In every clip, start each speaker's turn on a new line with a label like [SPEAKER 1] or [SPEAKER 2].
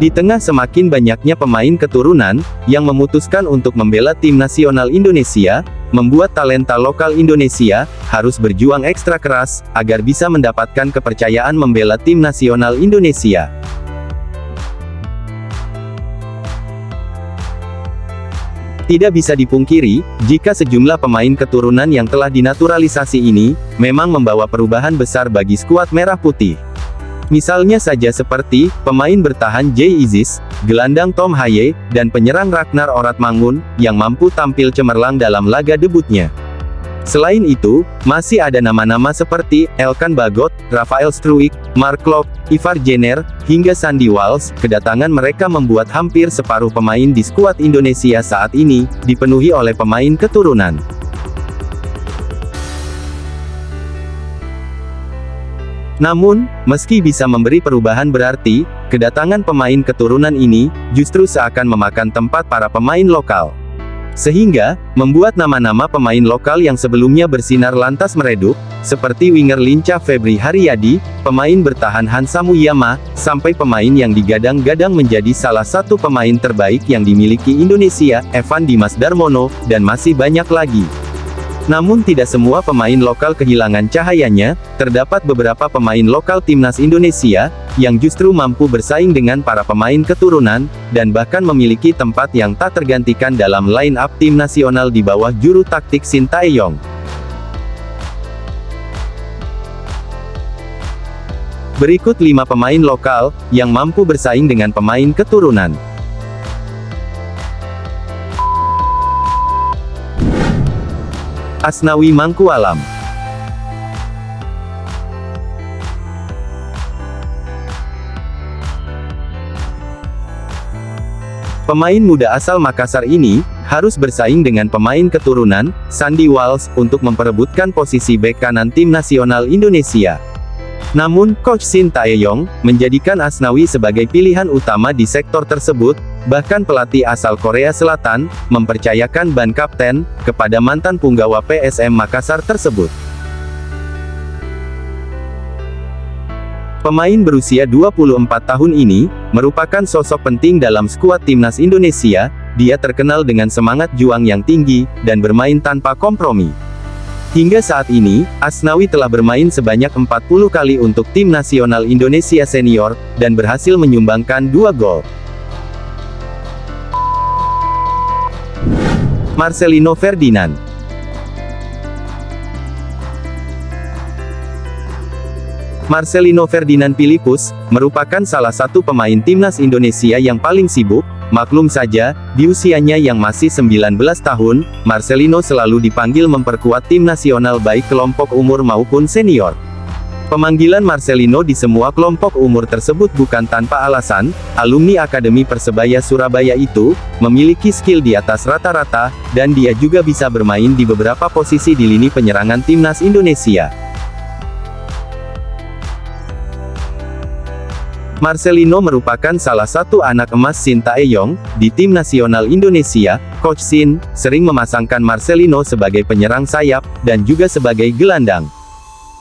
[SPEAKER 1] Di tengah semakin banyaknya pemain keturunan yang memutuskan untuk membela tim nasional Indonesia, membuat talenta lokal Indonesia harus berjuang ekstra keras agar bisa mendapatkan kepercayaan membela tim nasional Indonesia. Tidak bisa dipungkiri, jika sejumlah pemain keturunan yang telah dinaturalisasi ini memang membawa perubahan besar bagi skuad Merah Putih. Misalnya saja seperti pemain bertahan Jay Isis, gelandang Tom Haye, dan penyerang Ragnar Oratmangun yang mampu tampil cemerlang dalam laga debutnya. Selain itu, masih ada nama-nama seperti Elkan Bagot, Rafael Struijk, Mark Klok, Ivar Jenner, hingga Sandy Walsh. Kedatangan mereka membuat hampir separuh pemain di skuad Indonesia saat ini dipenuhi oleh pemain keturunan. Namun, meski bisa memberi perubahan berarti, kedatangan pemain keturunan ini justru seakan memakan tempat para pemain lokal. Sehingga, membuat nama-nama pemain lokal yang sebelumnya bersinar lantas meredup, seperti winger lincah Febri Haryadi, pemain bertahan Hansa Muyama, sampai pemain yang digadang-gadang menjadi salah satu pemain terbaik yang dimiliki Indonesia, Evan Dimas Darmono, dan masih banyak lagi. Namun tidak semua pemain lokal kehilangan cahayanya, terdapat beberapa pemain lokal timnas Indonesia, yang justru mampu bersaing dengan para pemain keturunan, dan bahkan memiliki tempat yang tak tergantikan dalam line-up tim nasional di bawah juru taktik Shin Tae-yong. Berikut 5 pemain lokal, yang mampu bersaing dengan pemain keturunan. Asnawi Mangkualam. Pemain muda asal Makassar ini harus bersaing dengan pemain keturunan Sandy Walsh untuk memperebutkan posisi bek kanan tim nasional Indonesia. Namun, Coach Shin Tae-yong menjadikan Asnawi sebagai pilihan utama di sektor tersebut. Bahkan pelatih asal Korea Selatan mempercayakan ban kapten kepada mantan punggawa PSM Makassar tersebut. Pemain berusia 24 tahun ini merupakan sosok penting dalam skuad timnas Indonesia. Dia terkenal dengan semangat juang yang tinggi dan bermain tanpa kompromi. Hingga saat ini, Asnawi telah bermain sebanyak 40 kali untuk tim nasional Indonesia senior dan berhasil menyumbangkan 2 gol. Marcelino Ferdinand. Marcelino Ferdinand Philippus merupakan salah satu pemain timnas Indonesia yang paling sibuk. Maklum saja, di usianya yang masih 19 tahun, Marcelino selalu dipanggil memperkuat tim nasional baik kelompok umur maupun senior. Pemanggilan Marcelino di semua kelompok umur tersebut bukan tanpa alasan. Alumni Akademi Persebaya Surabaya itu memiliki skill di atas rata-rata, dan dia juga bisa bermain di beberapa posisi di lini penyerangan timnas Indonesia. Marcelino merupakan salah satu anak emas Shin Tae-yong di tim nasional Indonesia. Coach Shin sering memasangkan Marcelino sebagai penyerang sayap dan juga sebagai gelandang.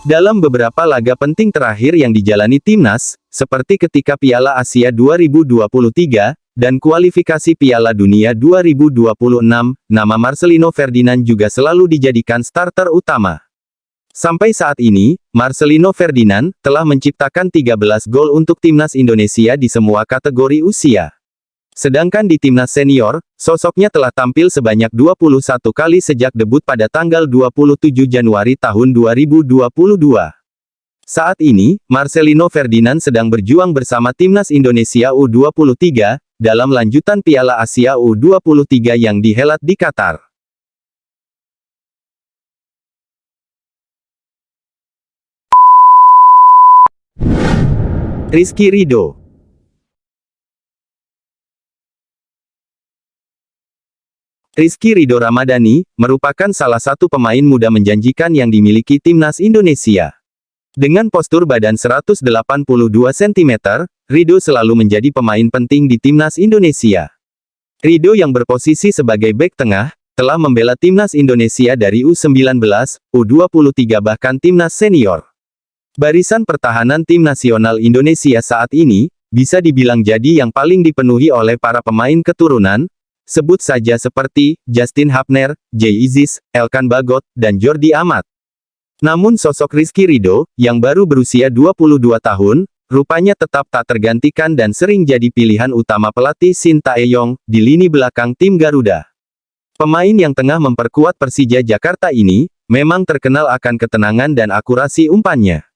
[SPEAKER 1] Dalam beberapa laga penting terakhir yang dijalani timnas, seperti ketika Piala Asia 2023, dan kualifikasi Piala Dunia 2026, nama Marcelino Ferdinand juga selalu dijadikan starter utama. Sampai saat ini, Marcelino Ferdinand telah menciptakan 13 gol untuk timnas Indonesia di semua kategori usia. Sedangkan di timnas senior, sosoknya telah tampil sebanyak 21 kali sejak debut pada tanggal 27 Januari tahun 2022. Saat ini, Marcelino Ferdinand sedang berjuang bersama timnas Indonesia U23, dalam lanjutan Piala Asia U23 yang dihelat di Qatar. Rizky Ridho. Rizky Ridho Ramadhani merupakan salah satu pemain muda menjanjikan yang dimiliki timnas Indonesia. Dengan postur badan 182 cm, Ridho selalu menjadi pemain penting di timnas Indonesia. Ridho yang berposisi sebagai bek tengah, telah membela timnas Indonesia dari U19, U23 bahkan timnas senior. Barisan pertahanan tim nasional Indonesia saat ini bisa dibilang jadi yang paling dipenuhi oleh para pemain keturunan, sebut saja seperti Justin Hapner, Jay Isis, Elkan Bagot, dan Jordi Amat. Namun sosok Rizky Ridho, yang baru berusia 22 tahun, rupanya tetap tak tergantikan dan sering jadi pilihan utama pelatih Shin Tae-yong di lini belakang tim Garuda. Pemain yang tengah memperkuat Persija Jakarta ini, memang terkenal akan ketenangan dan akurasi umpannya.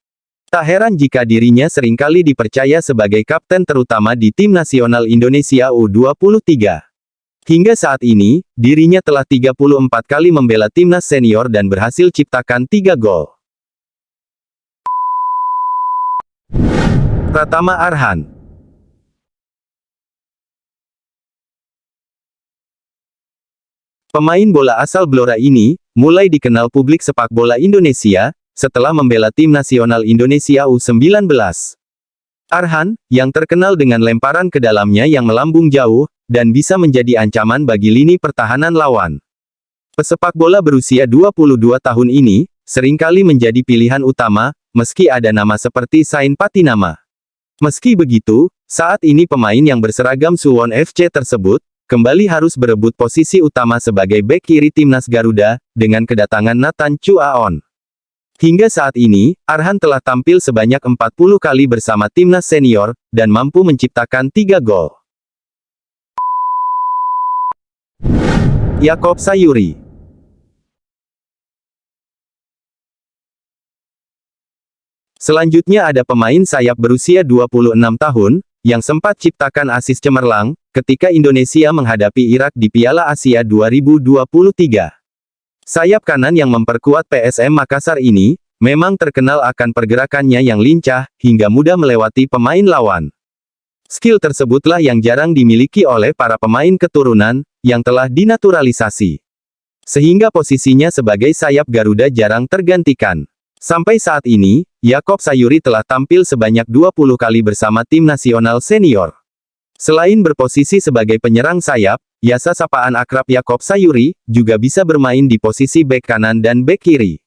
[SPEAKER 1] Tak heran jika dirinya seringkali dipercaya sebagai kapten terutama di tim nasional Indonesia U23. Hingga saat ini, dirinya telah 34 kali membela timnas senior dan berhasil ciptakan 3 gol. Pratama Arhan. Pemain bola asal Blora ini, mulai dikenal publik sepak bola Indonesia, setelah membela tim nasional Indonesia U19. Arhan, yang terkenal dengan lemparan ke dalamnya yang melambung jauh, dan bisa menjadi ancaman bagi lini pertahanan lawan. Pesepak bola berusia 22 tahun ini, seringkali menjadi pilihan utama, meski ada nama seperti Sain Patinama. Meski begitu, saat ini pemain yang berseragam Suwon FC tersebut, kembali harus berebut posisi utama sebagai bek kiri timnas Garuda, dengan kedatangan Nathan Chuaon. Hingga saat ini, Arhan telah tampil sebanyak 40 kali bersama timnas senior, dan mampu menciptakan 3 gol. Yakob Sayuri. Selanjutnya ada pemain sayap berusia 26 tahun, yang sempat ciptakan asis cemerlang, ketika Indonesia menghadapi Irak di Piala Asia 2023. Sayap kanan yang memperkuat PSM Makassar ini, memang terkenal akan pergerakannya yang lincah, hingga mudah melewati pemain lawan. Skill tersebutlah yang jarang dimiliki oleh para pemain keturunan, yang telah dinaturalisasi. Sehingga posisinya sebagai sayap Garuda jarang tergantikan. Sampai saat ini, Yakob Sayuri telah tampil sebanyak 20 kali bersama tim nasional senior. Selain berposisi sebagai penyerang sayap, biasa sapaan akrab Yakob Sayuri, juga bisa bermain di posisi bek kanan dan bek kiri.